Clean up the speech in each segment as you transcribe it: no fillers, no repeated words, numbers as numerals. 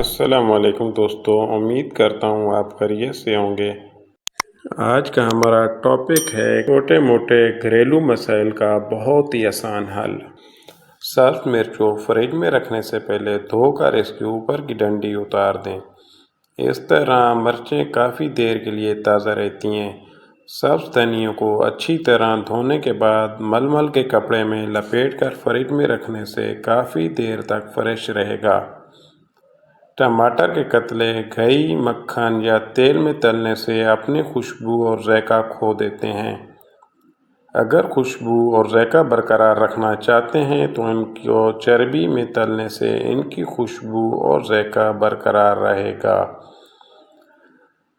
السلام علیکم دوستو، امید کرتا ہوں آپ خیریت سے ہوں گے۔ آج کا ہمارا ٹاپک ہے چھوٹے موٹے گھریلو مسائل کا بہت ہی آسان حل۔ سبز مرچ کو فریج میں رکھنے سے پہلے دھو کر اس کے اوپر کی ڈنڈی اتار دیں۔ اس طرح مرچیں کافی دیر کے لیے تازہ رہتی ہیں۔ سبز دھنیا کو اچھی طرح دھونے کے بعد ململ کے کپڑے میں لپیٹ کر فریج میں رکھنے سے کافی دیر تک فریش رہے گا۔ ٹماٹر کے قطرے گھی، مکھن یا تیل میں تلنے سے اپنی خوشبو اور ذائقہ کھو دیتے ہیں۔ اگر خوشبو اور ذائقہ برقرار رکھنا چاہتے ہیں تو ان کو چربی میں تلنے سے ان کی خوشبو اور ذائقہ برقرار رہے گا۔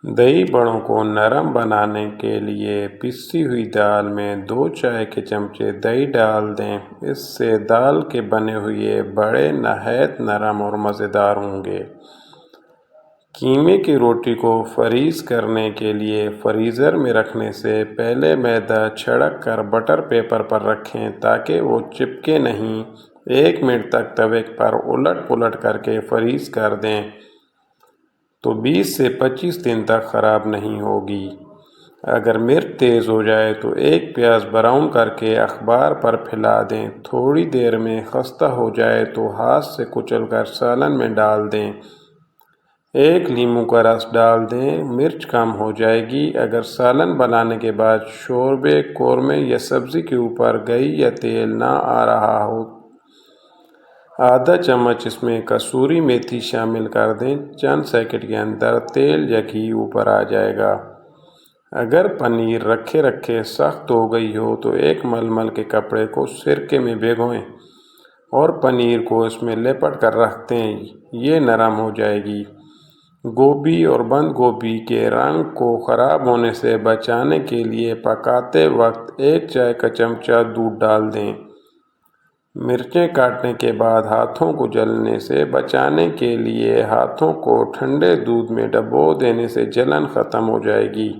دہی بڑوں کو نرم بنانے کے لیے پسی ہوئی دال میں 2 چائے کے چمچے دہی ڈال دیں۔ اس سے دال کے بنے ہوئے بڑے نہایت نرم اور مزیدار ہوں گے۔ قیمے کی روٹی کو فریز کرنے کے لیے فریزر میں رکھنے سے پہلے میدا چھڑک کر بٹر پیپر پر رکھیں تاکہ وہ چپکے نہیں۔ 1 منٹ تک توے پر الٹ پلٹ کر کے فریز کر دیں تو 20 سے 25 دن تک خراب نہیں ہوگی۔ اگر مرچ تیز ہو جائے تو 1 پیاز براؤن کر کے اخبار پر پھیلا دیں۔ تھوڑی دیر میں خستہ ہو جائے تو ہاتھ سے کچل کر سالن میں ڈال دیں۔ 1 لیموں کا رس ڈال دیں، مرچ کم ہو جائے گی۔ اگر سالن بنانے کے بعد شوربے، قورمے یا سبزی کے اوپر گھی یا تیل نہ آ رہا ہو، آدھا چمچ اس میں کسوری میتھی شامل کر دیں۔ چند سیکنڈ کے اندر تیل یا گھی اوپر آ جائے گا۔ اگر پنیر رکھے رکھے سخت ہو گئی ہو تو ایک ململ کے کپڑے کو سرکے میں بھگوئیں اور پنیر کو اس میں لپٹ کر رکھ دیں، یہ نرم ہو جائے گی۔ گوبھی اور بند گوبھی کے رنگ کو خراب ہونے سے بچانے کے لیے پکاتے وقت 1 چائے کا چمچہ دودھ ڈال دیں۔ مرچیں کاٹنے کے بعد ہاتھوں کو جلنے سے بچانے کے لیے ہاتھوں کو ٹھنڈے دودھ میں ڈبو دینے سے جلن ختم ہو جائے گی۔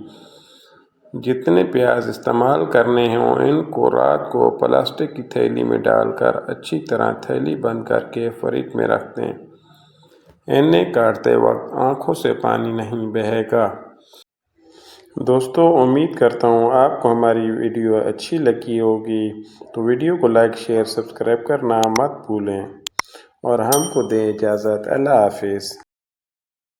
جتنے پیاز استعمال کرنے ہوں ان کو رات کو پلاسٹک کی تھیلی میں ڈال کر اچھی طرح تھیلی بند کر کے فریج میں رکھ دیں۔ انہیں کاٹتے وقت آنکھوں سے پانی نہیں بہے گا۔ دوستو، امید کرتا ہوں آپ کو ہماری ویڈیو اچھی لگی ہوگی، تو ویڈیو کو لائک، شیئر، سبسکرائب کرنا مت بھولیں اور ہم کو دیں اجازت۔ اللہ حافظ۔